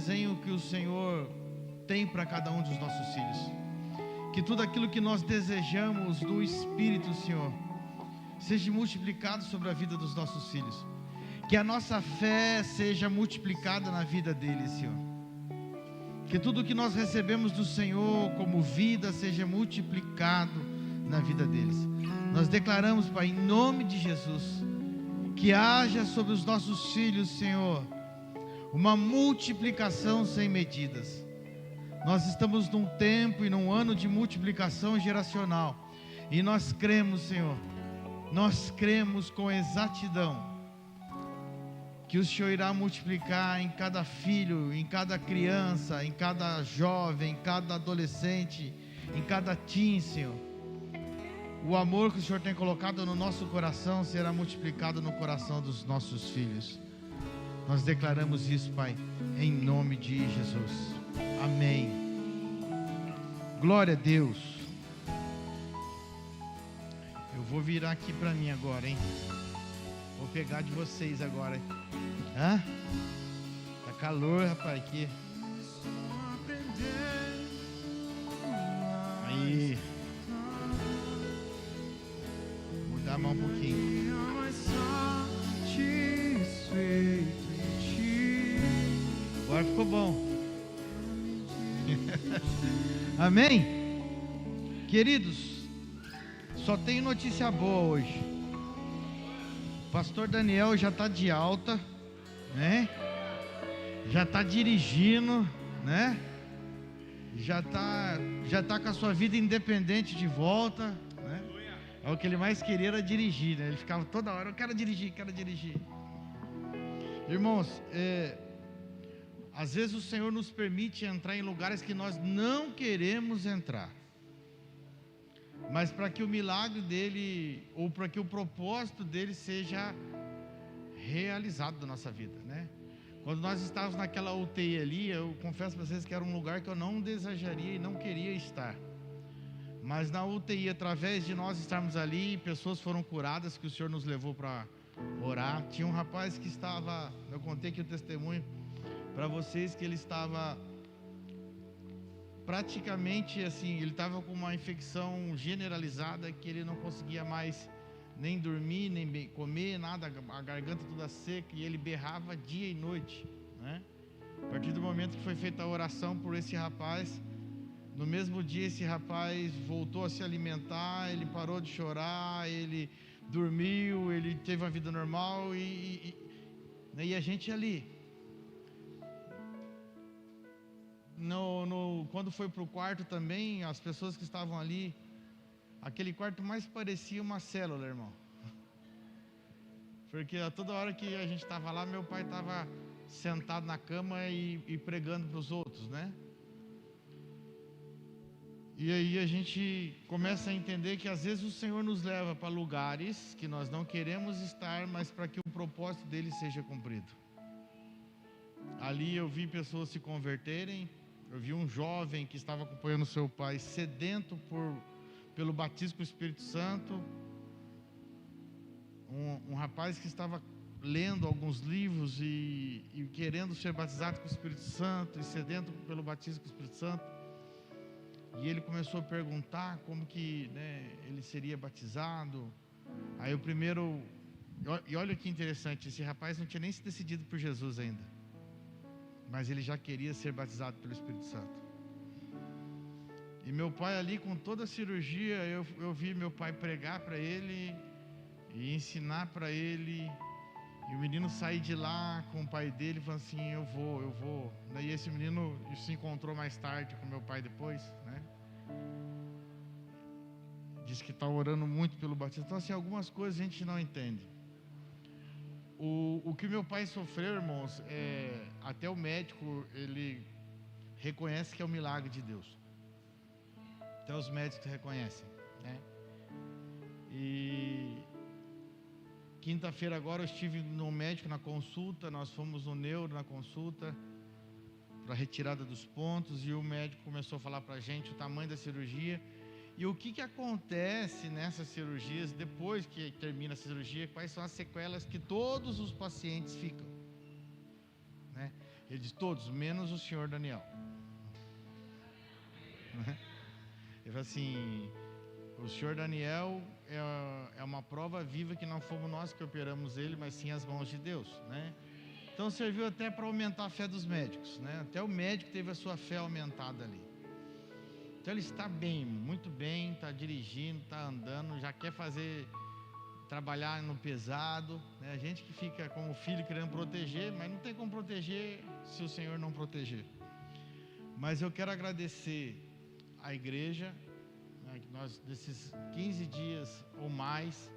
desenho que o Senhor tem para cada um dos nossos filhos. Que tudo aquilo que nós desejamos do Espírito, Senhor, seja multiplicado sobre a vida dos nossos filhos. Que a nossa fé seja multiplicada na vida deles, Senhor. Que tudo que nós recebemos do Senhor como vida seja multiplicado na vida deles. Nós declaramos, Pai, em nome de Jesus, que haja sobre os nossos filhos, Senhor, uma multiplicação sem medidas. Nós estamos num tempo e num ano de multiplicação geracional. E nós cremos, Senhor, nós cremos com exatidão que o Senhor irá multiplicar em cada filho, em cada criança, em cada jovem, em cada adolescente, em cada teen, Senhor. O amor que o Senhor tem colocado no nosso coração será multiplicado no coração dos nossos filhos. Nós declaramos isso, Pai, em nome de Jesus. Amém. Glória a Deus. Eu vou virar aqui para mim agora, hein? Vou pegar de vocês agora. Hã? Tá calor, rapaz, aqui. Aí. Vou dar a mão um pouquinho. Agora ficou bom. Amém? Queridos, só tem notícia boa hoje. O pastor Daniel já está de alta, né? Já está dirigindo, né? Já tá com a sua vida independente de volta, né? É o que ele mais queria, era dirigir, né? Ele ficava toda hora, eu quero dirigir. Irmãos, às vezes o Senhor nos permite entrar em lugares que nós não queremos entrar, mas para que o milagre dele, ou para que o propósito dele seja realizado na nossa vida, né? Quando nós estávamos naquela UTI ali, eu confesso para vocês que era um lugar que eu não desejaria e não queria estar. Mas na UTI, através de nós estarmos ali, pessoas foram curadas, que o Senhor nos levou para orar. Tinha um rapaz que estava, eu contei aqui o testemunho para vocês, que ele estava praticamente assim, ele estava com uma infecção generalizada, que ele não conseguia mais nem dormir, nem comer, nada, a garganta toda seca, e ele berrava dia e noite, né? A partir do momento que foi feita a oração por esse rapaz, no mesmo dia esse rapaz voltou a se alimentar, ele parou de chorar, ele dormiu, ele teve uma vida normal, e a gente ali, quando foi para o quarto também, as pessoas que estavam ali, aquele quarto mais parecia uma célula, irmão. Porque a toda hora que a gente estava lá, meu pai estava sentado na cama e pregando para os outros, né? E aí a gente começa a entender que às vezes o Senhor nos leva para lugares que nós não queremos estar, mas para que o propósito dele seja cumprido. Ali eu vi pessoas se converterem, eu vi um jovem que estava acompanhando seu pai, sedento pelo batismo com o Espírito Santo, um rapaz que estava lendo alguns livros e querendo ser batizado com o Espírito Santo, e sedento pelo batismo com o Espírito Santo, e ele começou a perguntar como que, né, ele seria batizado. Aí o primeiro, e olha que interessante, esse rapaz não tinha nem se decidido por Jesus ainda, mas ele já queria ser batizado pelo Espírito Santo. E meu pai ali, com toda a cirurgia, eu vi meu pai pregar para ele e ensinar para ele, e o menino sair de lá com o pai dele falando assim, eu vou. Daí esse menino se encontrou mais tarde com meu pai depois, né? Diz que está orando muito pelo batismo. Então assim, algumas coisas a gente não entende. O que meu pai sofreu, irmãos, até o médico, ele reconhece que é um milagre de Deus. Até os médicos reconhecem, né? E quinta-feira agora eu estive no médico na consulta, nós fomos no neuro na consulta para retirada dos pontos, e o médico começou a falar para a gente o tamanho da cirurgia e o que acontece nessas cirurgias, depois que termina a cirurgia, quais são as sequelas que todos os pacientes ficam, né? Ele disse: todos, menos o senhor Daniel. Ele falou assim: o senhor Daniel é uma prova viva que não fomos nós que operamos ele, mas sim as mãos de Deus, né? Então serviu até para aumentar a fé dos médicos, né? Até o médico teve a sua fé aumentada ali. Então ele está bem, muito bem, está dirigindo, está andando, já quer trabalhar no pesado, né? A gente que fica como filho querendo proteger, mas não tem como proteger se o Senhor não proteger. Mas eu quero agradecer à igreja, né, que nós, desses 15 dias ou mais,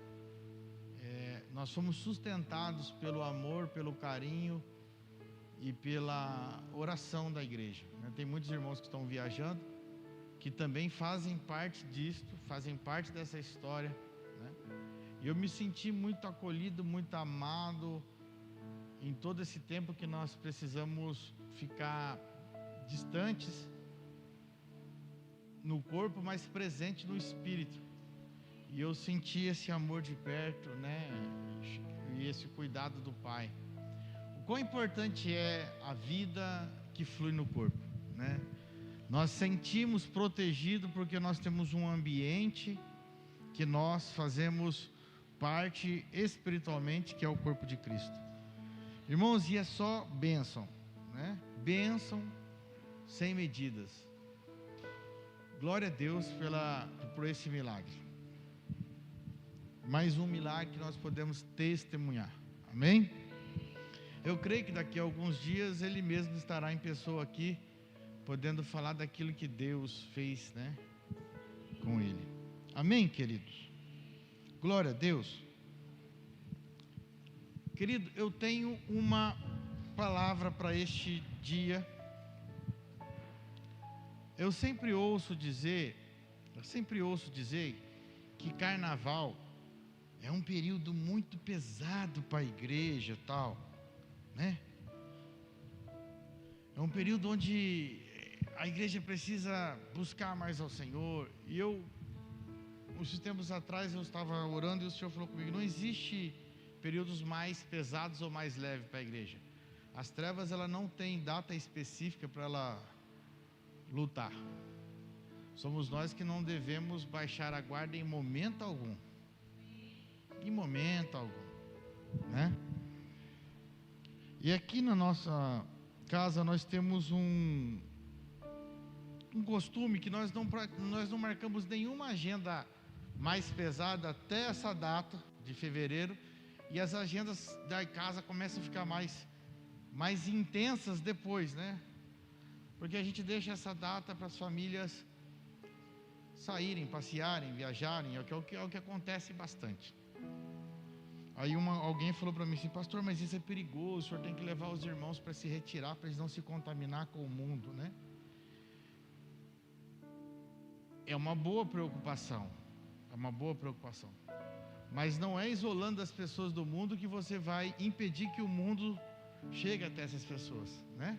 nós fomos sustentados pelo amor, pelo carinho e pela oração da igreja, né? Tem muitos irmãos que estão viajando, que também fazem parte disto, fazem parte dessa história, né? E eu me senti muito acolhido, muito amado em todo esse tempo que nós precisamos ficar distantes no corpo, mas presente no espírito. E eu senti esse amor de perto, né? E esse cuidado do Pai. O quão importante é a vida que flui no corpo, né? Nós sentimos protegido porque nós temos um ambiente que nós fazemos parte espiritualmente, que é o corpo de Cristo. Irmãos, e é só bênção, né? Bênção sem medidas. Glória a Deus por esse milagre. Mais um milagre que nós podemos testemunhar. Amém? Eu creio que daqui a alguns dias ele mesmo estará em pessoa aqui, podendo falar daquilo que Deus fez, né, com ele. Amém, queridos? Glória a Deus. Querido, eu tenho uma palavra para este dia. Eu sempre ouço dizer que carnaval é um período muito pesado para a igreja, tal, né? É um período onde a igreja precisa buscar mais ao Senhor. E uns tempos atrás eu estava orando e o Senhor falou comigo: não existe períodos mais pesados ou mais leves para a igreja. As trevas, ela não tem data específica para ela lutar. Somos nós que não devemos baixar a guarda em momento algum. Em momento algum, né? E aqui na nossa casa nós temos um costume que nós não marcamos nenhuma agenda mais pesada até essa data de fevereiro, e as agendas da casa começam a ficar mais intensas depois, né? Porque a gente deixa essa data para as famílias saírem, passearem, viajarem, é o que acontece bastante. Aí alguém falou para mim assim: pastor, mas isso é perigoso, o senhor tem que levar os irmãos para se retirar, para eles não se contaminar com o mundo, né? É uma boa preocupação, mas não é isolando as pessoas do mundo que você vai impedir que o mundo chegue até essas pessoas, né?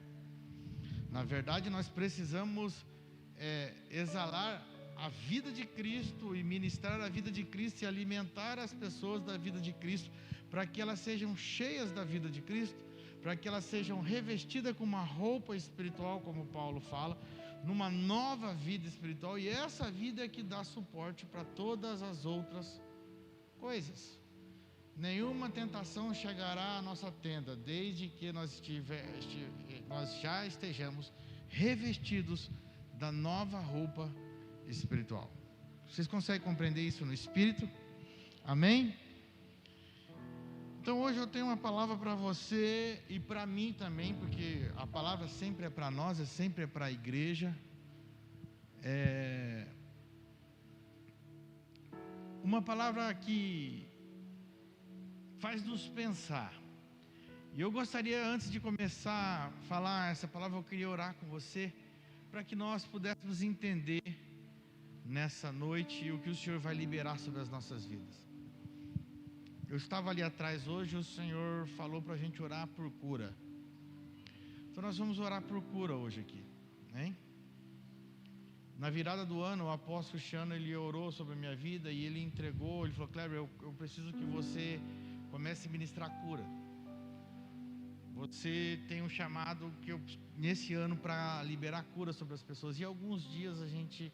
Na verdade, nós precisamos exalar a vida de Cristo e ministrar a vida de Cristo e alimentar as pessoas da vida de Cristo, para que elas sejam cheias da vida de Cristo, para que elas sejam revestidas com uma roupa espiritual, como Paulo fala, numa nova vida espiritual. E essa vida é que dá suporte para todas as outras coisas. Nenhuma tentação chegará à nossa tenda, desde que nós já estejamos revestidos da nova roupa espiritual. Vocês conseguem compreender isso no espírito? Amém? Então hoje eu tenho uma palavra para você e para mim também, porque a palavra sempre é para nós, sempre é para a igreja. Uma palavra que faz nos pensar. E eu gostaria, antes de começar a falar essa palavra, eu queria orar com você, para que nós pudéssemos entender nessa noite o que o Senhor vai liberar sobre as nossas vidas. Eu estava ali atrás hoje, o Senhor falou para a gente orar por cura. Então nós vamos orar por cura hoje aqui, hein? Na virada do ano, o apóstolo Cristiano, ele orou sobre a minha vida e ele entregou, ele falou: Kleber, eu preciso que você comece a ministrar cura. Você tem um chamado nesse ano para liberar cura sobre as pessoas. E alguns dias a gente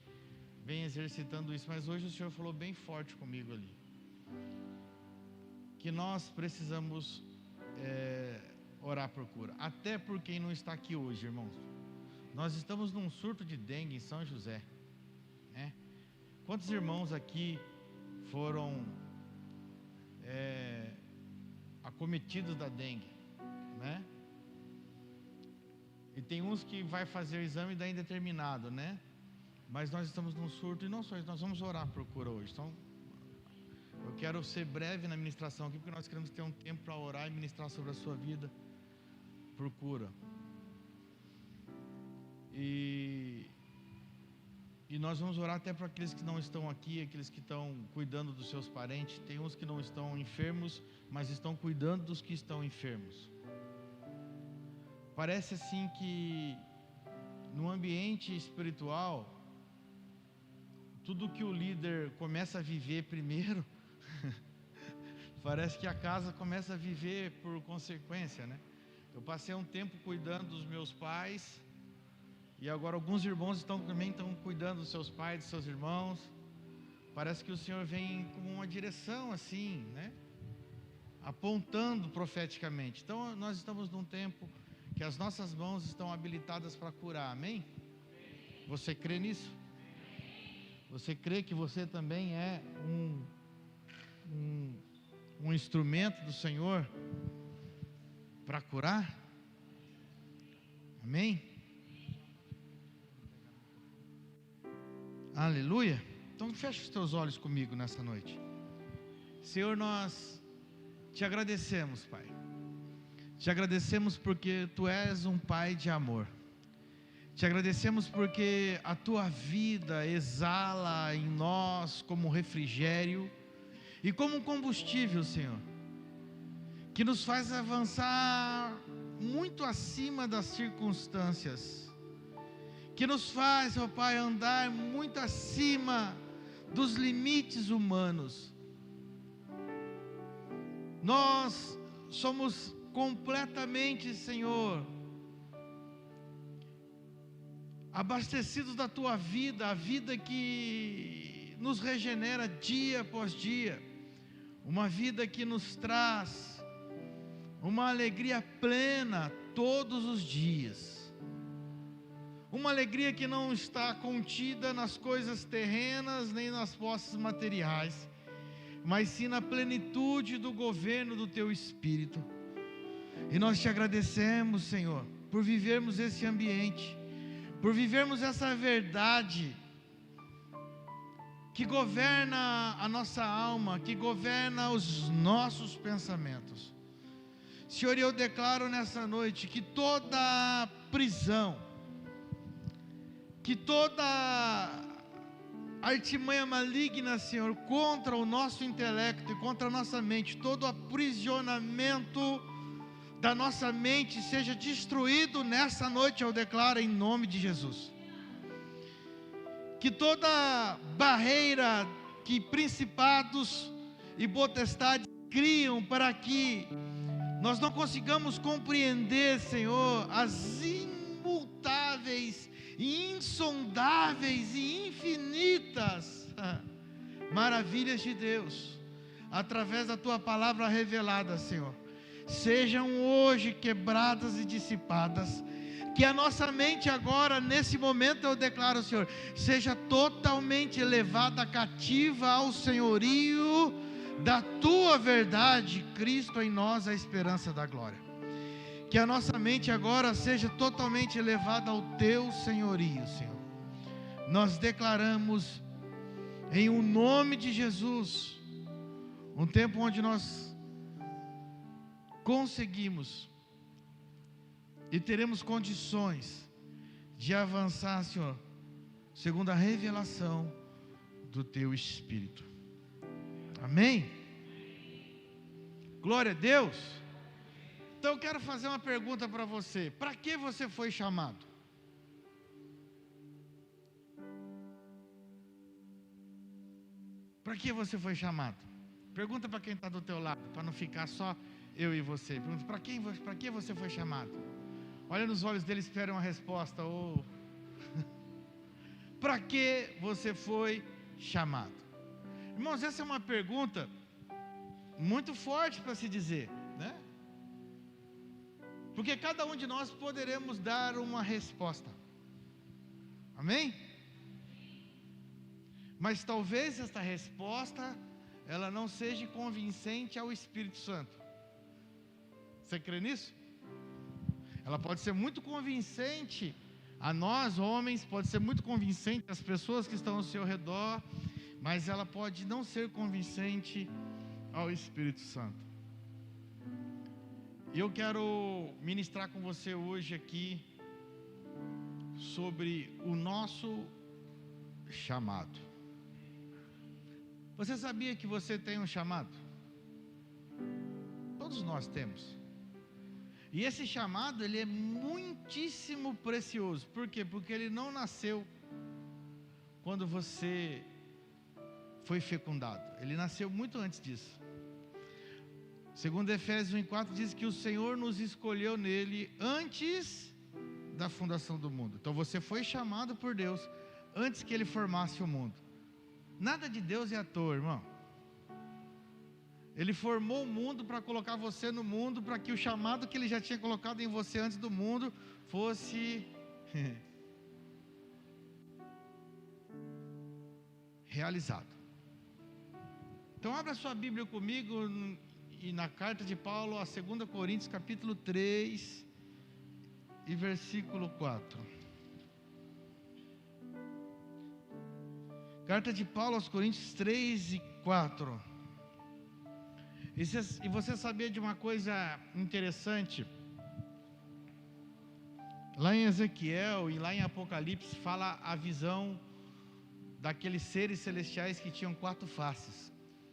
vem exercitando isso, mas hoje o Senhor falou bem forte comigo ali, que nós precisamos orar por cura. Até por quem não está aqui hoje, irmãos. Nós estamos num surto de dengue em São José, né? Quantos irmãos aqui foram acometidos da dengue, né? E tem uns que vai fazer o exame e dá indeterminado, né? Mas nós estamos num surto, e não só isso, nós vamos orar por cura hoje. Então, eu quero ser breve na ministração aqui, porque nós queremos ter um tempo para orar e ministrar sobre a sua vida por cura. E nós vamos orar até para aqueles que não estão aqui, aqueles que estão cuidando dos seus parentes. Tem uns que não estão enfermos, mas estão cuidando dos que estão enfermos. Parece assim que no ambiente espiritual, tudo que o líder começa a viver primeiro, parece que a casa começa a viver por consequência, né? Eu passei um tempo cuidando dos meus pais, e agora alguns irmãos também estão cuidando dos seus pais, dos seus irmãos. Parece que o Senhor vem com uma direção assim, né? Apontando profeticamente. Então nós estamos num tempo que as nossas mãos estão habilitadas para curar, amém? Você crê nisso? Você crê que você também é um instrumento do Senhor para curar? Amém? Aleluia. Então feche os teus olhos comigo nessa noite. Senhor, nós te agradecemos, Pai. Te agradecemos porque Tu és um Pai de amor. Te agradecemos porque a Tua vida exala em nós como refrigério e como combustível, Senhor, que nos faz avançar muito acima das circunstâncias, que nos faz, ó Pai, andar muito acima dos limites humanos. Nós somos completamente, Senhor, abastecidos da Tua vida, a vida que nos regenera dia após dia, uma vida que nos traz uma alegria plena todos os dias, uma alegria que não está contida nas coisas terrenas nem nas posses materiais, mas sim na plenitude do governo do Teu Espírito. E nós Te agradecemos, Senhor, por vivermos esse ambiente, por vivermos essa verdade que governa a nossa alma, que governa os nossos pensamentos. Senhor, eu declaro nessa noite que toda prisão, que toda artimanha maligna, Senhor, contra o nosso intelecto e contra a nossa mente, todo aprisionamento da nossa mente seja destruído nessa noite, eu declaro em nome de Jesus. Que toda barreira que principados e potestades criam para que nós não consigamos compreender, Senhor, as imutáveis, insondáveis e infinitas maravilhas de Deus, através da Tua palavra revelada, Senhor, sejam hoje quebradas e dissipadas. Que a nossa mente agora, nesse momento, eu declaro, Senhor, seja totalmente levada cativa ao senhorio da Tua verdade, Cristo em nós, a esperança da glória. Que a nossa mente agora seja totalmente levada ao Teu senhorio, Senhor. Nós declaramos, em o nome de Jesus, um tempo onde nós conseguimos e teremos condições de avançar, Senhor, segundo a revelação do Teu Espírito. Amém? Glória a Deus. Então eu quero fazer uma pergunta para você: para que você foi chamado? Para que você foi chamado? Pergunta para quem está do teu lado, para não ficar só eu e você. Pergunta: para que você foi chamado? Olha nos olhos dele, espera uma resposta. Ou para que você foi chamado? Irmãos, essa é uma pergunta muito forte para se dizer, né? Porque cada um de nós poderemos dar uma resposta. Amém? Mas talvez esta resposta ela não seja convincente ao Espírito Santo. Você crê nisso? Ela pode ser muito convincente a nós, homens, pode ser muito convincente às pessoas que estão ao seu redor, mas ela pode não ser convincente ao Espírito Santo. E eu quero ministrar com você hoje aqui sobre o nosso chamado. Você sabia que você tem um chamado? Todos nós temos. E esse chamado, ele é muitíssimo precioso. Por quê? Porque ele não nasceu quando você foi fecundado. Ele nasceu muito antes disso. Segundo Efésios 1:4 diz que o Senhor nos escolheu nele antes da fundação do mundo. Então você foi chamado por Deus antes que ele formasse o mundo. Nada de Deus é à toa, irmão. Ele formou o mundo para colocar você no mundo, para que o chamado que ele já tinha colocado em você antes do mundo fosse realizado. Então abra sua Bíblia comigo e na carta de Paulo a 2 Coríntios capítulo 3 e versículo 4. Carta de Paulo aos Coríntios 3 e 4. E você sabia de uma coisa interessante? Lá em Ezequiel e lá em Apocalipse fala a visão daqueles seres celestiais que tinham 4 faces,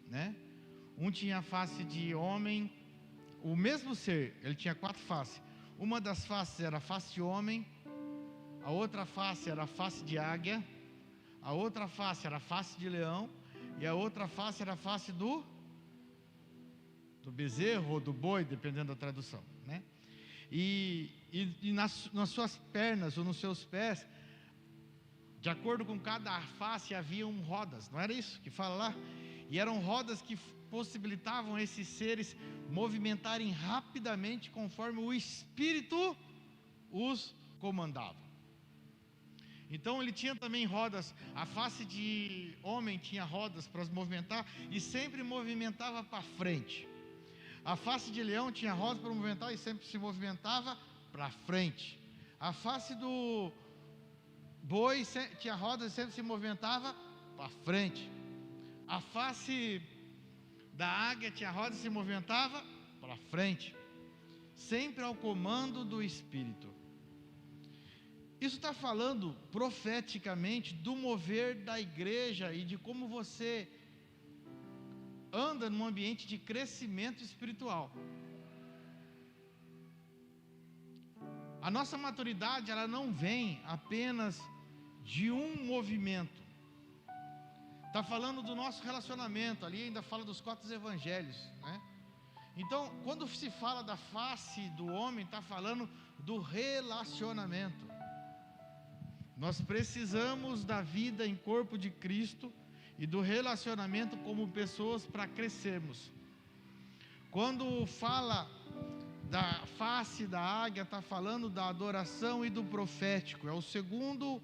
né? Um tinha a face de homem, o mesmo ser, ele tinha 4 faces. Uma das faces era a face de homem, a outra face era a face de águia, a outra face era a face de leão, e a outra face era a face do bezerro ou do boi, dependendo da tradução, né? E nas suas pernas ou nos seus pés, de acordo com cada face, haviam rodas, não era isso que fala lá? E eram rodas que possibilitavam esses seres movimentarem rapidamente conforme o Espírito os comandava. Então ele tinha também rodas, a face de homem tinha rodas para se movimentar e sempre movimentava para frente. A face de leão tinha rodas para movimentar e sempre se movimentava para frente. A face do boi tinha rodas e sempre se movimentava para frente. A face da águia tinha rodas e se movimentava para frente, sempre ao comando do Espírito. Isso está falando profeticamente do mover da igreja e de como você anda num ambiente de crescimento espiritual. A nossa maturidade, ela não vem apenas de um movimento. Está falando do nosso relacionamento, ali ainda fala dos 4 evangelhos, né? Então, quando se fala da face do homem, está falando do relacionamento. Nós precisamos da vida em corpo de Cristo e do relacionamento como pessoas para crescermos. Quando fala da face da águia, está falando da adoração e do profético. É o segundo,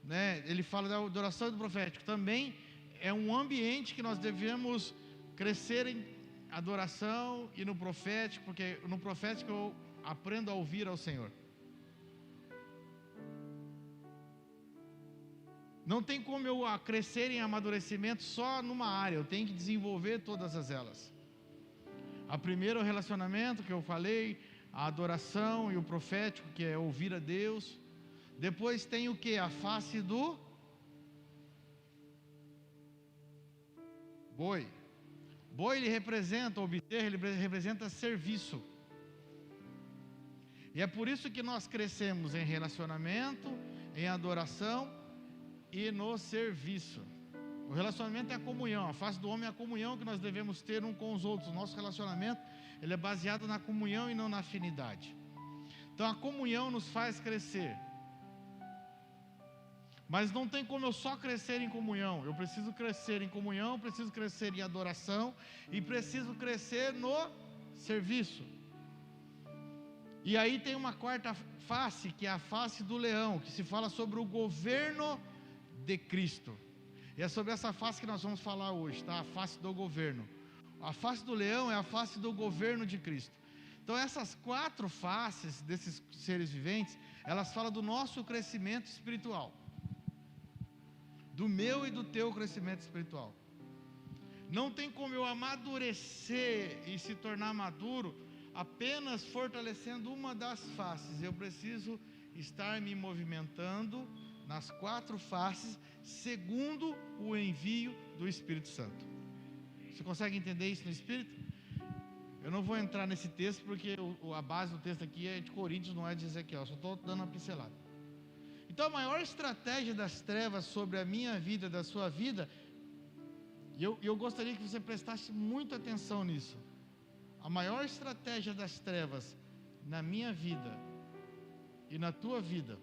né? Ele fala da adoração e do profético. Também é um ambiente que nós devemos crescer em adoração e no profético, porque no profético eu aprendo a ouvir ao Senhor. Não tem como eu crescer em amadurecimento só numa área, eu tenho que desenvolver todas elas. A primeira é o relacionamento que eu falei, a adoração e o profético, que é ouvir a Deus. Depois tem o que? A face do boi. Boi ele representa, o bezerro ele representa serviço. E é por isso que nós crescemos em relacionamento, em adoração e no serviço. O relacionamento é a comunhão. A face do homem é a comunhão que nós devemos ter um com os outros. O nosso relacionamento, ele é baseado na comunhão e não na afinidade. Então a comunhão nos faz crescer. Mas não tem como eu só crescer em comunhão. Eu preciso crescer em comunhão, preciso crescer em adoração e preciso crescer no serviço. E aí tem uma quarta face, que é a face do leão, que se fala sobre o governo de Cristo. E é sobre essa face que nós vamos falar hoje, tá? A face do governo. A face do leão é a face do governo de Cristo. Então essas quatro faces desses seres viventes, elas falam do nosso crescimento espiritual. Do meu e do teu crescimento espiritual. Não tem como eu amadurecer e se tornar maduro apenas fortalecendo uma das faces. Eu preciso estar me movimentando nas quatro faces, segundo o envio do Espírito Santo. Você consegue entender isso no Espírito? Eu não vou entrar nesse texto, porque a base do texto aqui é de Coríntios, não é de Ezequiel. Só estou dando uma pincelada. Então a maior estratégia das trevas sobre a minha vida, da sua vida, e eu gostaria que você prestasse muita atenção nisso. A maior estratégia das trevas na minha vida e na tua vida,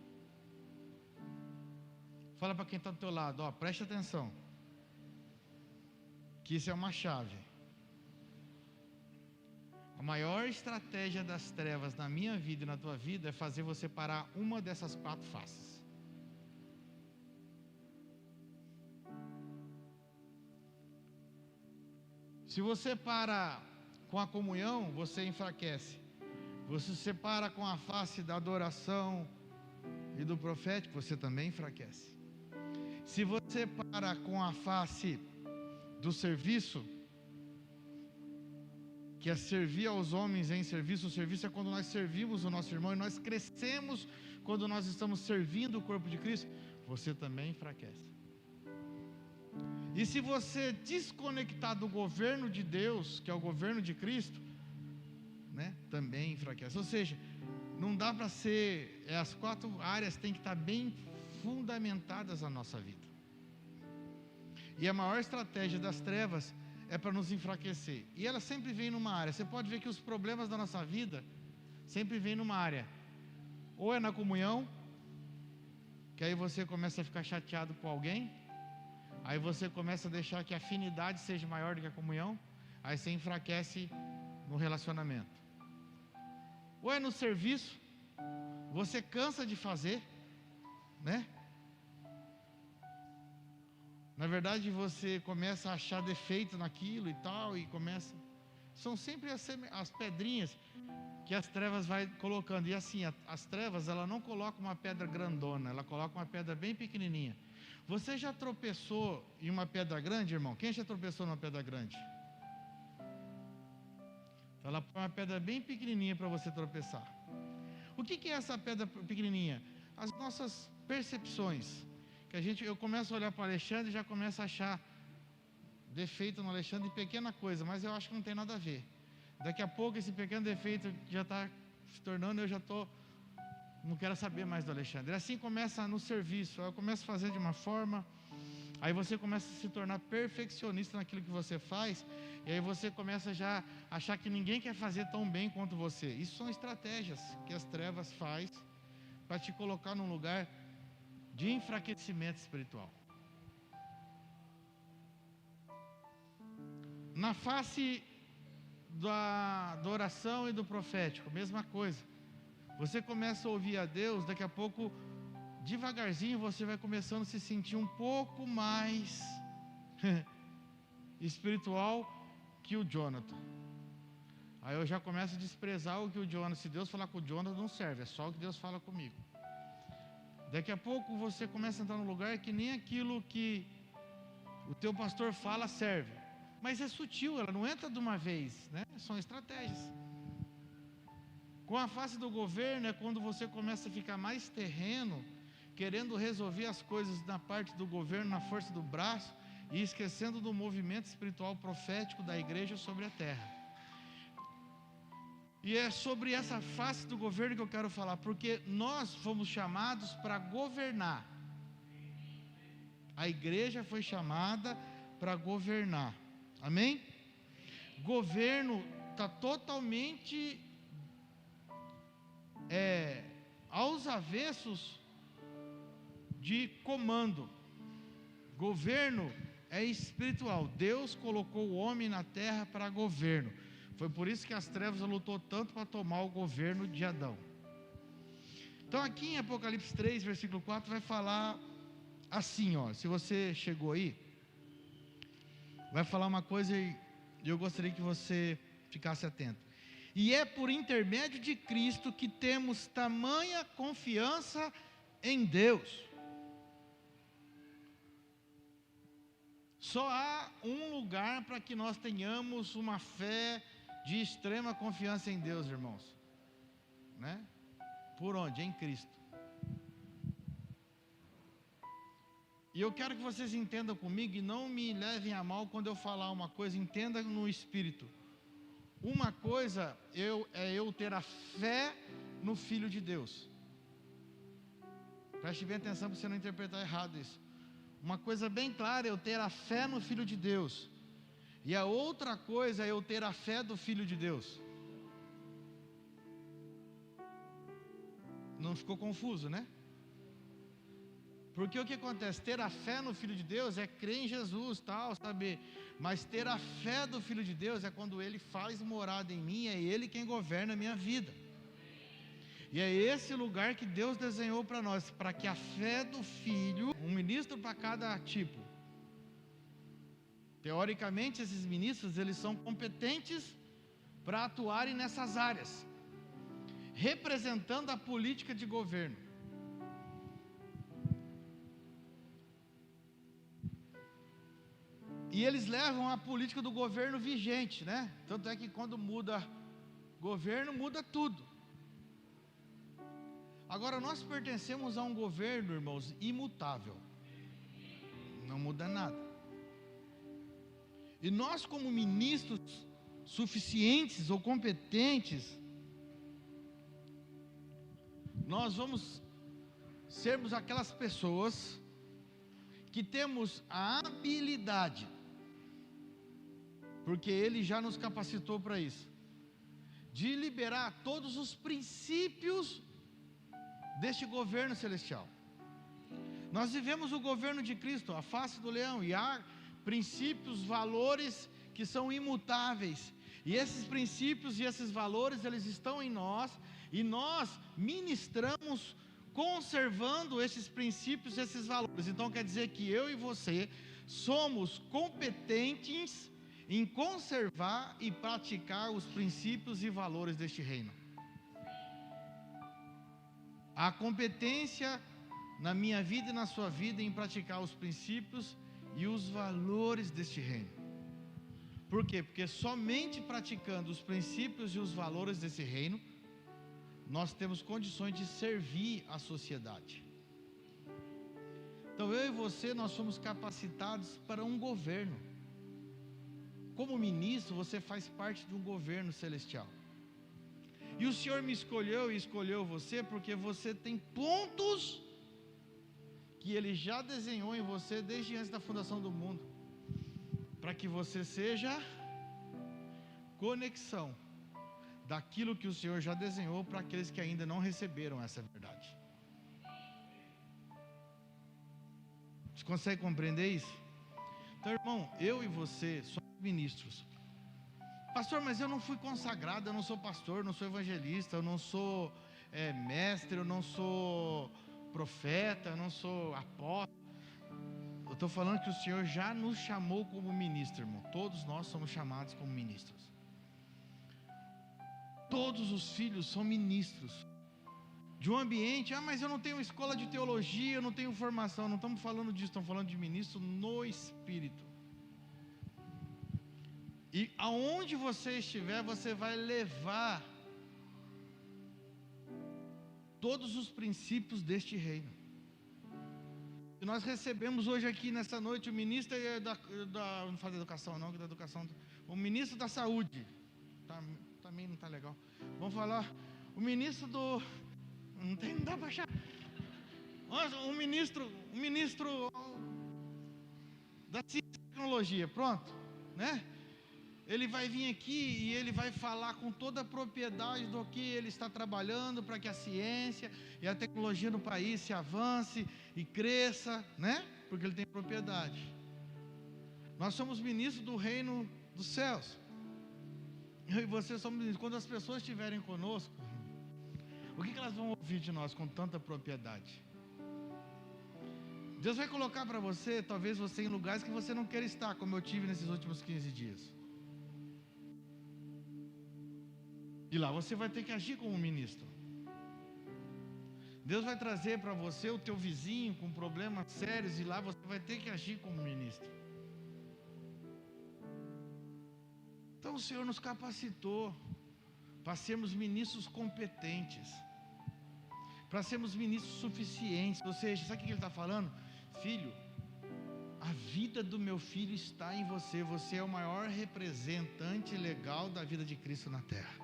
fala para quem está do teu lado, ó, preste atenção, que isso é uma chave. A maior estratégia das trevas na minha vida e na tua vida é fazer você parar uma dessas quatro faces. Se você para com a comunhão, você enfraquece. Você se para com a face da adoração e do profético, você também enfraquece. Se você para com a face do serviço, que é servir aos homens em serviço, o serviço é quando nós servimos o nosso irmão e nós crescemos quando nós estamos servindo o corpo de Cristo, você também enfraquece. E se você desconectar do governo de Deus, que é o governo de Cristo, né, também enfraquece. Ou seja, não dá para ser, as quatro áreas têm que estar bem fundamentadas na nossa vida. E a maior estratégia das trevas é para nos enfraquecer. E ela sempre vem numa área. Você pode ver que os problemas da nossa vida sempre vêm numa área. Ou é na comunhão, que aí você começa a ficar chateado com alguém. Aí você começa a deixar que a afinidade seja maior do que a comunhão. Aí você enfraquece no relacionamento. Ou é no serviço, você cansa de fazer, né? Na verdade você começa a achar defeito naquilo e tal, e começa... São sempre as pedrinhas que as trevas vai colocando. E assim, as trevas, ela não coloca uma pedra grandona, ela coloca uma pedra bem pequenininha. Você já tropeçou em uma pedra grande, irmão? Quem já tropeçou numa pedra grande? Então ela põe uma pedra bem pequenininha para você tropeçar. O que é essa pedra pequenininha? As nossas percepções. Eu começo a olhar para o Alexandre e já começo a achar defeito no Alexandre de pequena coisa, mas eu acho que não tem nada a ver. Daqui a pouco esse pequeno defeito já está se tornando, eu já estou... Não quero saber mais do Alexandre. Assim começa no serviço. Eu começo a fazer de uma forma, aí você começa a se tornar perfeccionista naquilo que você faz, e aí você começa já a achar que ninguém quer fazer tão bem quanto você. Isso são estratégias que as trevas faz para te colocar num lugar de enfraquecimento espiritual. Na face da oração e do profético, mesma coisa. Você começa a ouvir a Deus, daqui a pouco, devagarzinho, você vai começando a se sentir um pouco mais espiritual que o Jonathan. Aí eu já começo a desprezar o que o Jonathan, se Deus falar com o Jonathan, não serve, é só o que Deus fala comigo. Daqui a pouco você começa a entrar num lugar que nem aquilo que o teu pastor fala serve. Mas é sutil, ela não entra de uma vez, né? São estratégias. Com a face do governo é quando você começa a ficar mais terreno, querendo resolver as coisas na parte do governo, na força do braço, e esquecendo do movimento espiritual profético da igreja sobre a terra. E é sobre essa face do governo que eu quero falar, porque nós fomos chamados para governar. A igreja foi chamada para governar. Amém? Governo está totalmente aos avessos de comando. Governo é espiritual. Deus colocou o homem na terra para governo. Foi por isso que as trevas lutou tanto para tomar o governo de Adão. Então aqui em Apocalipse 3, versículo 4, vai falar assim, ó. Se você chegou aí, vai falar uma coisa e eu gostaria que você ficasse atento. E é por intermédio de Cristo que temos tamanha confiança em Deus. Só há um lugar para que nós tenhamos uma fé de extrema confiança em Deus, irmãos, né? Por onde? Em Cristo. E eu quero que vocês entendam comigo e não me levem a mal quando eu falar uma coisa, entenda no Espírito. Uma coisa é eu ter a fé no Filho de Deus. Preste bem atenção para você não interpretar errado isso. Uma coisa bem clara é eu ter a fé no Filho de Deus. E a outra coisa é eu ter a fé do Filho de Deus. Não ficou confuso, né? Porque o que acontece? Ter a fé no Filho de Deus é crer em Jesus, tal, sabe? Mas ter a fé do Filho de Deus é quando Ele faz morada em mim, é Ele quem governa a minha vida. E é esse lugar que Deus desenhou para nós, para que a fé do Filho, um ministro para cada tipo. Teoricamente, esses ministros, eles são competentes para atuarem nessas áreas, representando a política de governo. E eles levam a política do governo vigente, né? Tanto é que quando muda governo, muda tudo. Agora, nós pertencemos a um governo, irmãos, imutável. Não muda nada. E nós, como ministros suficientes ou competentes, nós vamos sermos aquelas pessoas que temos a habilidade, porque Ele já nos capacitou para isso, de liberar todos os princípios deste governo celestial. Nós vivemos o governo de Cristo, a face do leão, e há princípios, valores que são imutáveis, e esses princípios e esses valores, eles estão em nós, e nós ministramos conservando esses princípios, esses valores. Então quer dizer que eu e você somos competentes em conservar e praticar os princípios e valores deste reino. A competência na minha vida e na sua vida em praticar os princípios e os valores deste reino. Por quê? Porque somente praticando os princípios e os valores desse reino, nós temos condições de servir a sociedade. Então eu e você, nós somos capacitados para um governo. Como ministro, você faz parte de um governo celestial. E o Senhor me escolheu e escolheu você porque você tem pontos que Ele já desenhou em você desde antes da fundação do mundo, para que você seja conexão daquilo que o Senhor já desenhou para aqueles que ainda não receberam essa verdade. Você consegue compreender isso? Então, irmão, eu e você somos ministros. Pastor, mas eu não fui consagrado, eu não sou pastor, não sou evangelista, eu não sou mestre, eu não sou profeta, eu não sou apóstolo. Eu estou falando que o Senhor já nos chamou como ministro, irmão. Todos nós somos chamados como ministros. Todos os filhos são ministros de um ambiente. Mas eu não tenho escola de teologia, eu não tenho formação. Não estamos falando disso, estamos falando de ministro no Espírito. E aonde você estiver, você vai levar todos os princípios deste reino. E nós recebemos hoje aqui nessa noite o ministro não faz educação não, que da educação, o ministro da saúde. Também não está legal. Vamos falar o ministro do, não dá para achar. O ministro da ciência e tecnologia, pronto, né? Ele vai vir aqui e ele vai falar com toda a propriedade do que ele está trabalhando para que a ciência e a tecnologia no país se avance e cresça, né? Porque ele tem propriedade. Nós somos ministros do reino dos céus. Eu e você somos ministros. Quando as pessoas estiverem conosco, o que elas vão ouvir de nós com tanta propriedade? Deus vai colocar para você, talvez você em lugares que você não queira estar, como eu tive nesses últimos 15 dias. E lá você vai ter que agir como ministro. Deus vai trazer para você o teu vizinho com problemas sérios, e lá você vai ter que agir como ministro. Então o Senhor nos capacitou para sermos ministros competentes, para sermos ministros suficientes. Ou seja, sabe o que ele está falando? Filho, a vida do meu filho está em você. Você é o maior representante legal da vida de Cristo na terra.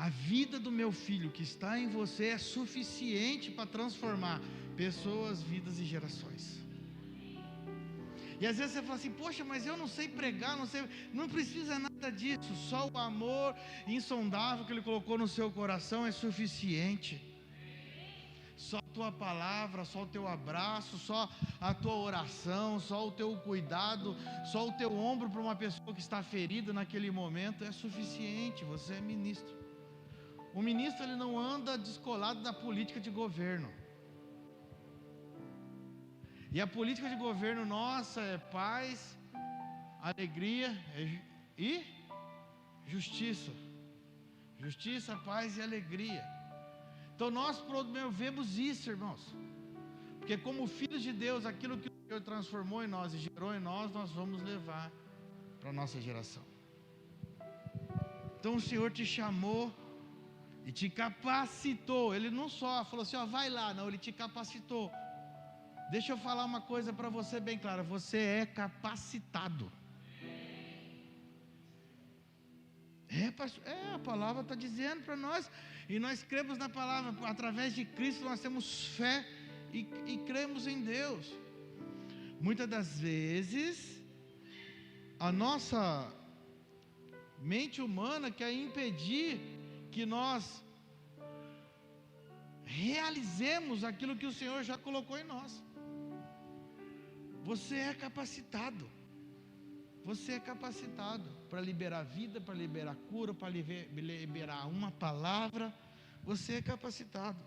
A vida do meu filho que está em você é suficiente para transformar pessoas, vidas e gerações. E às vezes você fala assim: poxa, mas eu não sei pregar, não precisa nada disso. Só o amor insondável que Ele colocou no seu coração é suficiente. Só a tua palavra, só o teu abraço, só a tua oração, só o teu cuidado, só o teu ombro para uma pessoa que está ferida naquele momento é suficiente. Você é ministro. O ministro, ele não anda descolado da política de governo. E a política de governo nossa é paz, alegria e justiça. Justiça, paz e alegria. Então nós promovemos isso, irmãos. Porque como filhos de Deus, aquilo que o Senhor transformou em nós e gerou em nós, nós vamos levar para a nossa geração. Então o Senhor te chamou e te capacitou. Ele não só falou assim: ó, vai lá. Não, Ele te capacitou. Deixa eu falar uma coisa para você bem clara: você é capacitado. A palavra está dizendo para nós, e nós cremos na palavra. Através de Cristo nós temos fé e cremos em Deus. Muitas das vezes a nossa mente humana quer impedir que nós realizemos aquilo que o Senhor já colocou em nós. Você é capacitado. Você é capacitado para liberar vida, para liberar cura, para liberar uma palavra. Você é capacitado.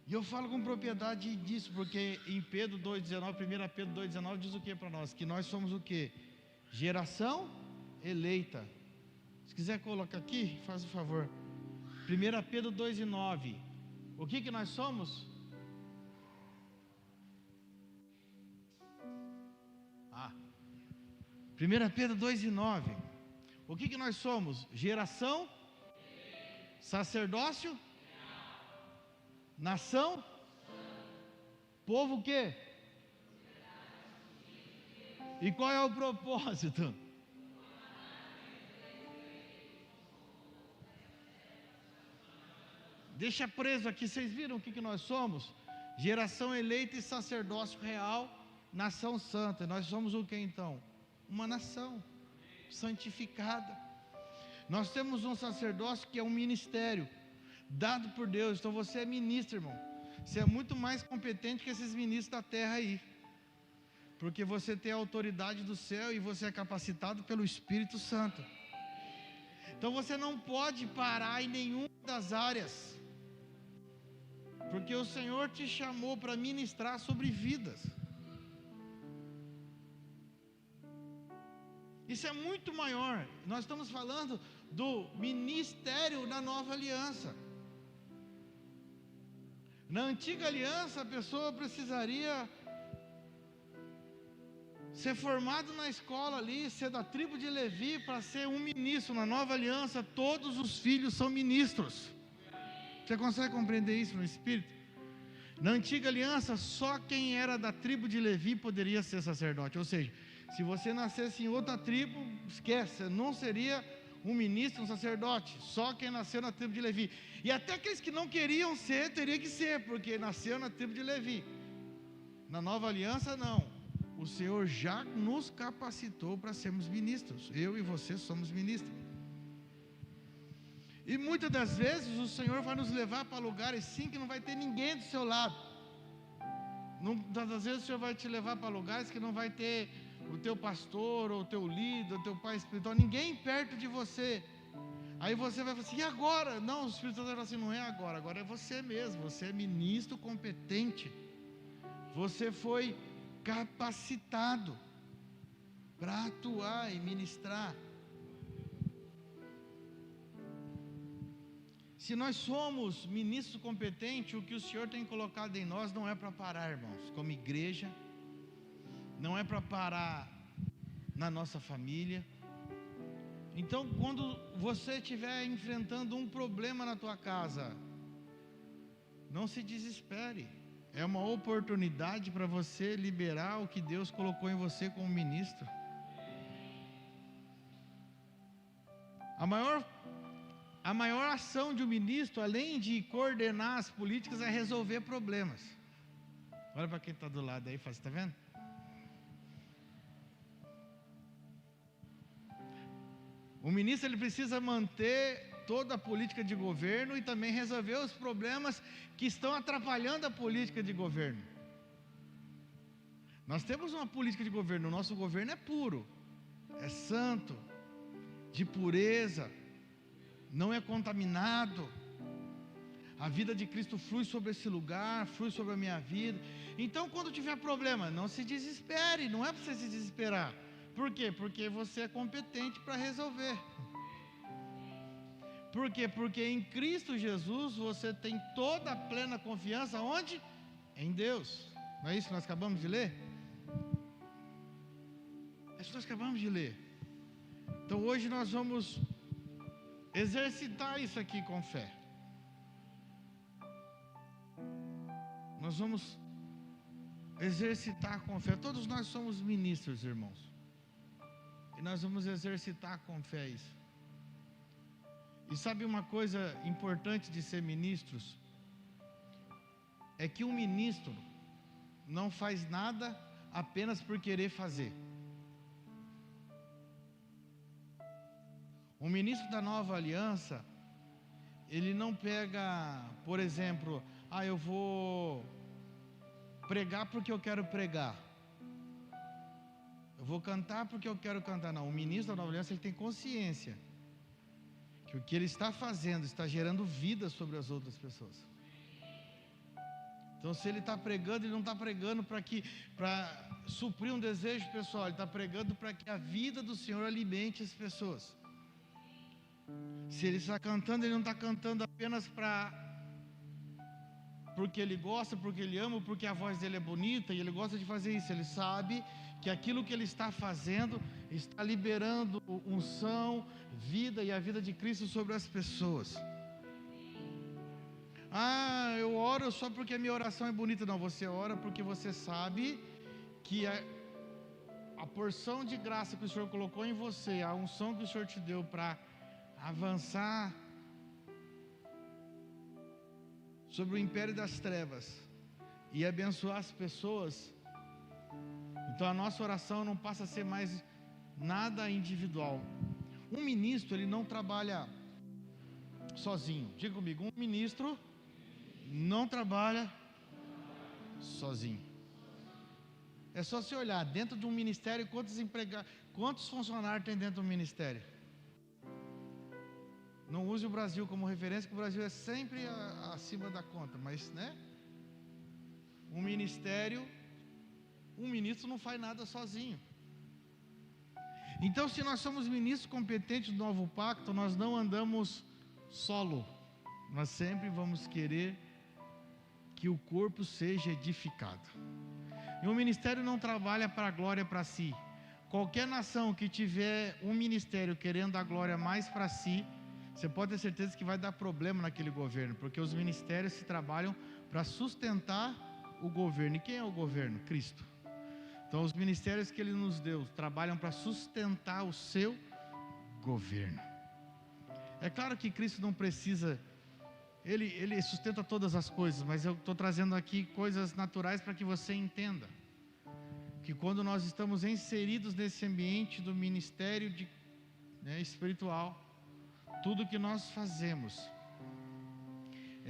E eu falo com propriedade disso, porque em Pedro 2,19, 1 Pedro 2,19 diz o que para nós? Que nós somos o que? Geração eleita. Se quiser colocar aqui, faz o favor. 1 Pedro 2,9. O que nós somos? 1 Pedro 2,9. O que nós somos? Geração, sacerdócio, nação, povo o quê? E qual é o propósito? Deixa preso aqui, vocês viram o que nós somos? Geração eleita e sacerdócio real, nação santa. Nós somos o que então? Uma nação santificada. Nós temos um sacerdócio que é um ministério dado por Deus. Então você é ministro, irmão. Você é muito mais competente que esses ministros da terra aí, porque você tem a autoridade do céu e você é capacitado pelo Espírito Santo. Então você não pode parar em nenhuma das áreas, porque o Senhor te chamou para ministrar sobre vidas. Isso é muito maior. Nós estamos falando do ministério na nova aliança. Na antiga aliança, a pessoa precisaria ser formado na escola ali, ser da tribo de Levi para ser um ministro. Na nova aliança, todos os filhos são ministros. Você consegue compreender isso no Espírito? Na antiga aliança, só quem era da tribo de Levi poderia ser sacerdote. Ou seja, se você nascesse em outra tribo, esquece, não seria um ministro, um sacerdote, só quem nasceu na tribo de Levi. E até aqueles que não queriam ser, teria que ser, porque nasceu na tribo de Levi. Na nova aliança, não. O Senhor já nos capacitou para sermos ministros. Eu e você somos ministros. E muitas das vezes o Senhor vai nos levar para lugares sim que não vai ter ninguém do seu lado. Muitas das vezes o Senhor vai te levar para lugares que não vai ter o teu pastor, ou o teu líder, o teu pai espiritual, ninguém perto de você. Aí você vai falar assim, e agora? Não, o Espírito Santo vai falar assim, não é agora, agora é você mesmo, você é ministro competente. Você foi capacitado para atuar e ministrar. Se nós somos ministros competentes, o que o Senhor tem colocado em nós não é para parar, irmãos, como igreja, não é para parar na nossa família. Então, quando você estiver enfrentando um problema na tua casa, não se desespere. É uma oportunidade para você liberar o que Deus colocou em você como ministro. A maior ação de um ministro, além de coordenar as políticas, é resolver problemas. Olha para quem está do lado aí, está vendo? O ministro ele precisa manter toda a política de governo e também resolver os problemas que estão atrapalhando a política de governo. Nós temos uma política de governo, o nosso governo é puro, é santo, de pureza, não é contaminado. A vida de Cristo flui sobre esse lugar, flui sobre a minha vida. Então, quando tiver problema, não se desespere, não é para você se desesperar. Por quê? Porque você é competente para resolver. Por quê? Porque em Cristo Jesus você tem toda a plena confiança, onde? Em Deus. Não é isso que nós acabamos de ler? É isso que nós acabamos de ler. Então hoje nós vamos exercitar isso aqui com fé. Nós vamos exercitar com fé. Todos nós somos ministros, irmãos. E nós vamos exercitar com fé isso. E sabe uma coisa importante de ser ministros? É que um ministro não faz nada apenas por querer fazer. O ministro da nova aliança, ele não pega, por exemplo, eu vou pregar porque eu quero pregar. Eu vou cantar porque eu quero cantar. Não, o ministro da nova aliança ele tem consciência que o que ele está fazendo está gerando vida sobre as outras pessoas. Então, se ele está pregando, ele não está pregando para suprir um desejo pessoal, ele está pregando para que a vida do Senhor alimente as pessoas. Se ele está cantando, ele não está cantando apenas porque ele gosta, porque ele ama, porque a voz dele é bonita e ele gosta de fazer isso. Ele sabe que aquilo que ele está fazendo está liberando unção, vida e a vida de Cristo sobre as pessoas. Eu oro só porque a minha oração é bonita. Não, você ora porque você sabe que a porção de graça que o Senhor colocou em você, a unção que o Senhor te deu para avançar sobre o império das trevas e abençoar as pessoas. Então a nossa oração não passa a ser mais nada individual. Um ministro, ele não trabalha sozinho. Diga comigo, um ministro não trabalha sozinho. É só você olhar dentro de um ministério, quantos funcionários tem dentro do ministério? Não use o Brasil como referência, que o Brasil é sempre acima da conta, mas, né? Um ministro não faz nada sozinho. Então, se nós somos ministros competentes do novo pacto, nós não andamos solo. Nós sempre vamos querer que o corpo seja edificado. E o ministério não trabalha para a glória para si. Qualquer nação que tiver um ministério querendo a glória mais para si, você pode ter certeza que vai dar problema naquele governo, porque os ministérios se trabalham para sustentar o governo. E quem é o governo? Cristo. Então os ministérios que Ele nos deu trabalham para sustentar o seu governo. É claro que Cristo não precisa, Ele sustenta todas as coisas, mas eu estou trazendo aqui coisas naturais para que você entenda que quando nós estamos inseridos nesse ambiente do ministério espiritual, tudo que nós fazemos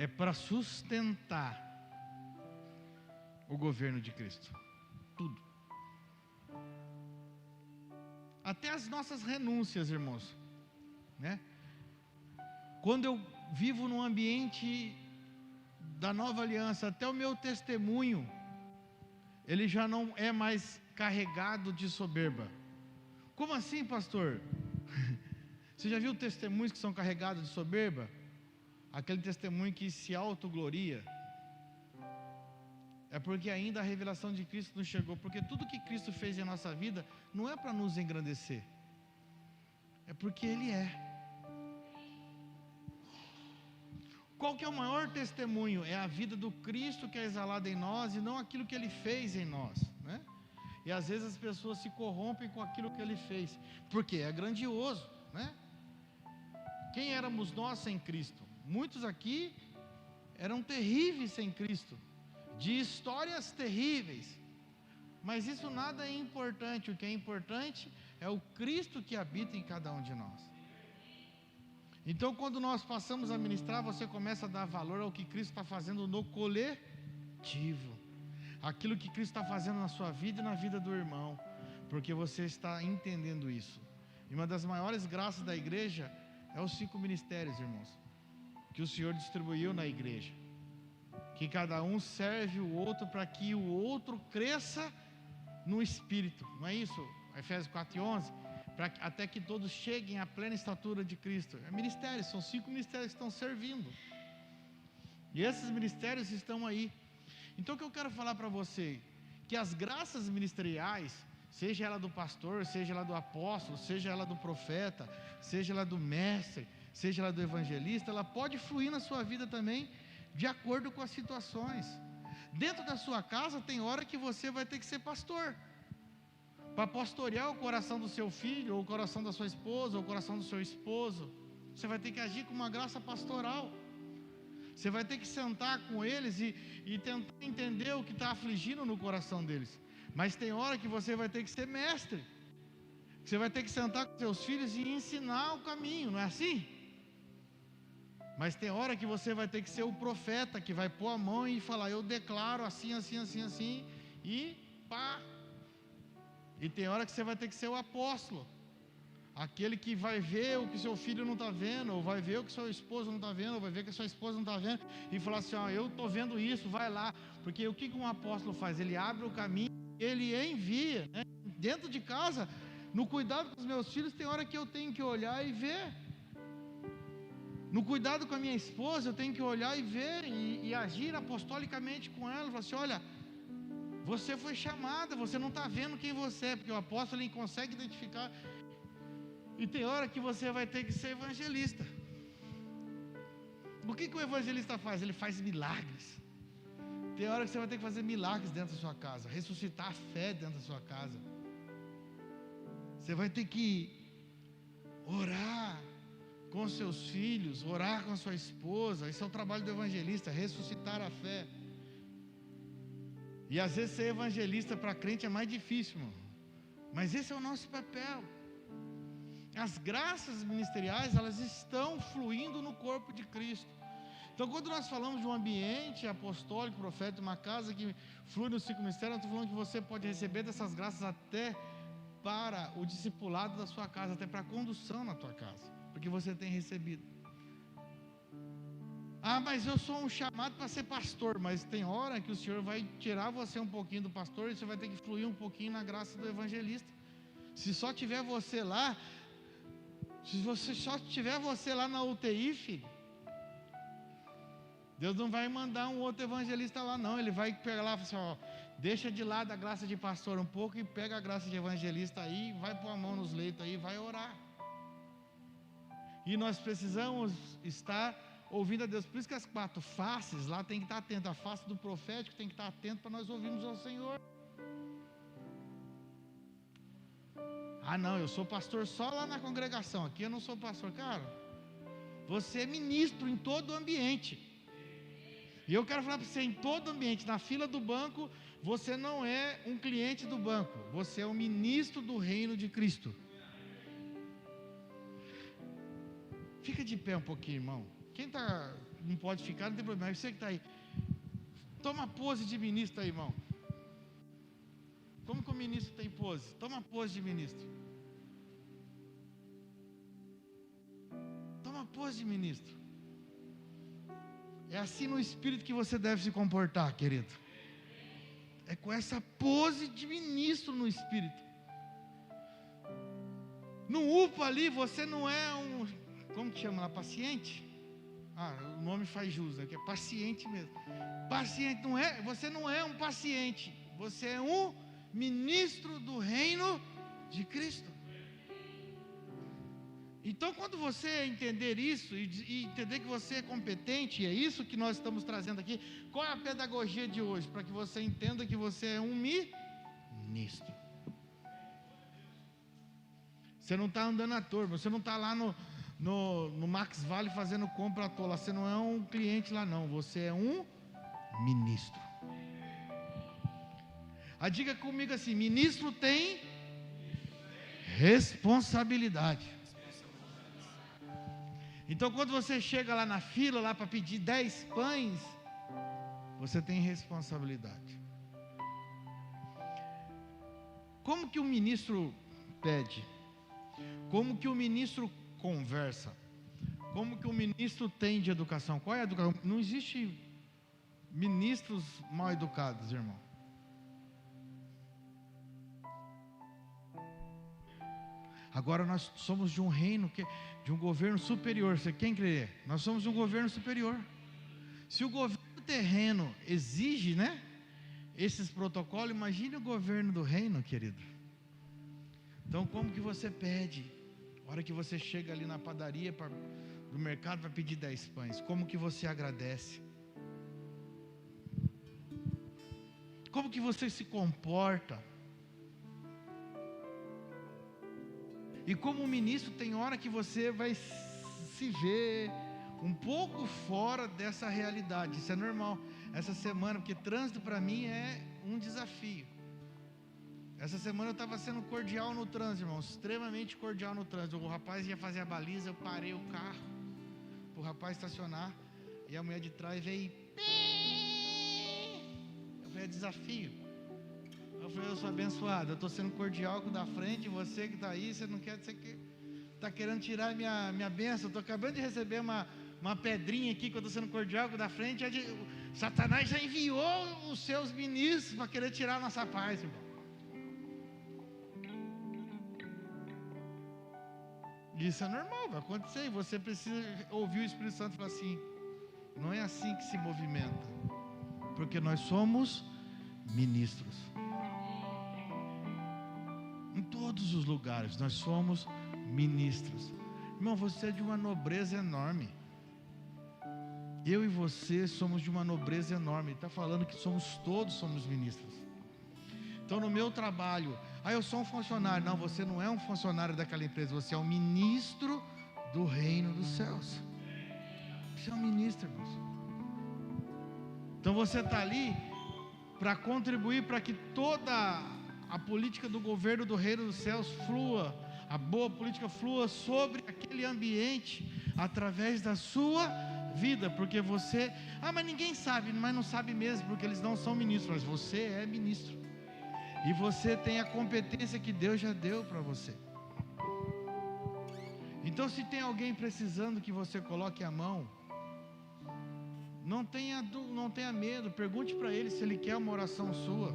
é para sustentar o governo de Cristo, tudo, até as nossas renúncias, irmãos, né? Quando eu vivo num ambiente da nova aliança, até o meu testemunho, ele já não é mais carregado de soberba. Como assim, pastor? Você já viu testemunhos que são carregados de soberba? Aquele testemunho que se autogloria. É porque ainda a revelação de Cristo não chegou. Porque tudo que Cristo fez em nossa vida não é para nos engrandecer, é porque Ele é. Qual que é o maior testemunho? É a vida do Cristo que é exalada em nós, e não aquilo que Ele fez em nós, né? E às vezes as pessoas se corrompem com aquilo que Ele fez, porque é grandioso, né? Quem éramos nós sem Cristo? Muitos aqui eram terríveis sem Cristo, de histórias terríveis, mas isso nada é importante. O que é importante é o Cristo que habita em cada um de nós. Então, quando nós passamos a ministrar, você começa a dar valor ao que Cristo está fazendo no coletivo, aquilo que Cristo está fazendo na sua vida e na vida do irmão, porque você está entendendo isso. E uma das maiores graças da igreja é os 5 ministérios, irmãos, que o Senhor distribuiu na igreja, que cada um serve o outro para que o outro cresça no Espírito, não é isso? Efésios 4:11, até que todos cheguem à plena estatura de Cristo. É ministérios, são 5 ministérios que estão servindo, e esses ministérios estão aí. Então o que eu quero falar para você, que as graças ministeriais, seja ela do pastor, seja ela do apóstolo, seja ela do profeta, seja ela do mestre, seja ela do evangelista, ela pode fluir na sua vida também, de acordo com as situações. Dentro da sua casa tem hora que você vai ter que ser pastor, para pastorear o coração do seu filho, ou o coração da sua esposa, ou o coração do seu esposo. Você vai ter que agir com uma graça pastoral. Você vai ter que sentar com eles e tentar entender o que está afligindo no coração deles. Mas tem hora que você vai ter que ser mestre, você vai ter que sentar com seus filhos e ensinar o caminho, não é assim? Mas tem hora que você vai ter que ser o profeta, que vai pôr a mão e falar: eu declaro assim, assim, assim, assim, e pá. E tem hora que você vai ter que ser o apóstolo, aquele que vai ver o que seu filho não está vendo, ou vai ver o que seu esposo não está vendo, ou vai ver o que sua esposa não está vendo, e falar assim: ó, eu estou vendo isso, vai lá. Porque o que um apóstolo faz? Ele abre o caminho, ele envia, né? Dentro de casa, no cuidado com os meus filhos, tem hora que eu tenho que olhar e ver. No cuidado com a minha esposa, eu tenho que olhar e ver, e agir apostolicamente com ela. Falar assim: olha, você foi chamada, você não está vendo quem você é, porque o apóstolo ele consegue identificar. E tem hora que você vai ter que ser evangelista. O que o evangelista faz? Ele faz milagres. Tem hora que você vai ter que fazer milagres dentro da sua casa, ressuscitar a fé dentro da sua casa. Você vai ter que orar com seus filhos, orar com a sua esposa. Esse é o trabalho do evangelista, ressuscitar a fé. E às vezes ser evangelista para crente é mais difícil, irmão. Mas esse é o nosso papel. As graças ministeriais, elas estão fluindo no corpo de Cristo. Então, quando nós falamos de um ambiente apostólico, profético, uma casa que flui nos 5 ministérios, nós estamos falando que você pode receber dessas graças até para o discipulado da sua casa, até para a condução na tua casa, porque você tem recebido. Ah, mas eu sou um chamado para ser pastor. Mas tem hora que o Senhor vai tirar você um pouquinho do pastor, e você vai ter que fluir um pouquinho na graça do evangelista. Se só tiver você lá, se você só tiver você lá na UTI, filho, Deus não vai mandar um outro evangelista lá, não. Ele vai pegar lá e falar assim: ó, deixa de lado a graça de pastor um pouco, e pega a graça de evangelista aí, vai pôr a mão nos leitos aí, vai orar. E nós precisamos estar ouvindo a Deus. Por isso que as 4 faces lá tem que estar atento. A face do profético tem que estar atento para nós ouvirmos ao Senhor. Ah não, eu sou pastor só lá na congregação, aqui eu não sou pastor. Cara, Você é ministro em todo o ambiente. E eu quero falar para você, em todo ambiente, na fila do banco, você não é um cliente do banco, você é um ministro do reino de Cristo. Fica de pé um pouquinho, irmão. Quem não pode ficar, não tem problema. Você que está aí, toma pose de ministro aí, irmão. Como que o ministro tem pose? Toma pose de ministro. Toma pose de ministro. É assim no espírito que você deve se comportar, querido. É com essa pose de ministro no espírito. No UPA ali, você não é um... Como que chama lá? Paciente? O nome faz jus, que é paciente mesmo. Paciente não é... Você não é um paciente. Você é um ministro do reino de Cristo. Então, quando você entender isso e entender que você é competente, e é isso que nós estamos trazendo aqui, qual é a pedagogia de hoje? Para que você entenda que você é um ministro. Você não está andando à toa, você não está lá no Max Vale fazendo compra à toa, você não é um cliente lá não, você é um ministro. Diga comigo assim, ministro tem responsabilidade. Então, quando você chega lá na fila, lá para pedir 10 pães, você tem responsabilidade. Como que o ministro pede? Como que o ministro conversa? Como que o ministro tem de educação? Qual é a educação? Não existe ministros mal educados, irmão. Agora nós somos de um reino, de um governo superior. Você quem crê? Nós somos de um governo superior. Se o governo terreno exige, esses protocolos, imagine o governo do reino, querido. Então, como que você pede? A hora que você chega ali na padaria, no mercado, para pedir 10 pães, como que você agradece? Como que você se comporta? E como ministro, tem hora que você vai se ver um pouco fora dessa realidade. Isso é normal. Essa semana, porque trânsito para mim é um desafio. Essa semana eu estava sendo cordial no trânsito, irmão. Extremamente cordial no trânsito. O rapaz ia fazer a baliza, eu parei o carro para o rapaz estacionar. E a mulher de trás veio. Eu falei, é desafio. Eu falei, eu sou abençoado, eu estou sendo cordial com o da frente, você que está aí, você não quer, você está querendo tirar minha bênção. Eu estou acabando de receber uma pedrinha aqui, que eu estou sendo cordial com o da frente. Satanás já enviou os seus ministros para querer tirar a nossa paz, irmão. Isso é normal, vai acontecer, e você precisa ouvir o Espírito Santo falar assim, não é assim que se movimenta, porque nós somos ministros. Em todos os lugares nós somos ministros. Irmão, você é de uma nobreza enorme. Eu e você somos de uma nobreza enorme. Está falando que todos somos ministros. Então, no meu trabalho, eu sou um funcionário. Não, você não é um funcionário daquela empresa, você é um ministro do reino dos céus. Você é um ministro, irmãos. Então você está ali para contribuir para que toda a política do governo do reino dos céus flua, a boa política flua sobre aquele ambiente, através da sua vida, porque você, mas ninguém sabe, mas não sabe mesmo, porque eles não são ministros, mas você é ministro, e você tem a competência que Deus já deu para você. Então, se tem alguém precisando que você coloque a mão, não tenha medo, pergunte para ele se ele quer uma oração sua.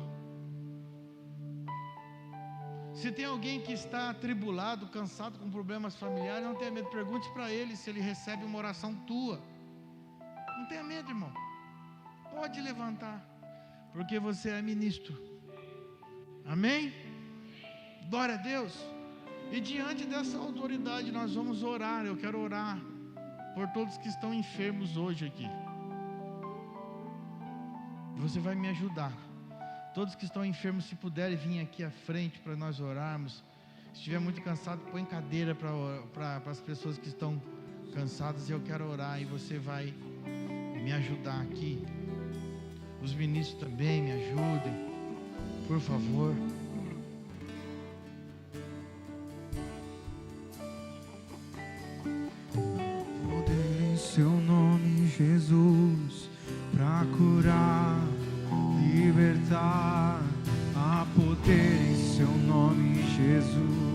Se tem alguém que está atribulado, cansado, com problemas familiares, não tenha medo, pergunte para ele se ele recebe uma oração tua. Não tenha medo, irmão, pode levantar, porque você é ministro. Amém? Glória a Deus. E diante dessa autoridade nós vamos orar. Eu quero orar por todos que estão enfermos hoje aqui. Você vai me ajudar. Todos que estão enfermos, se puderem vir aqui à frente para nós orarmos. Se estiver muito cansado, põe cadeira para as pessoas que estão cansadas, eu quero orar e você vai me ajudar aqui. Os ministros também me ajudem, por favor. Poder em seu nome, Jesus, pra curar, libertar. Há poder em seu nome, Jesus.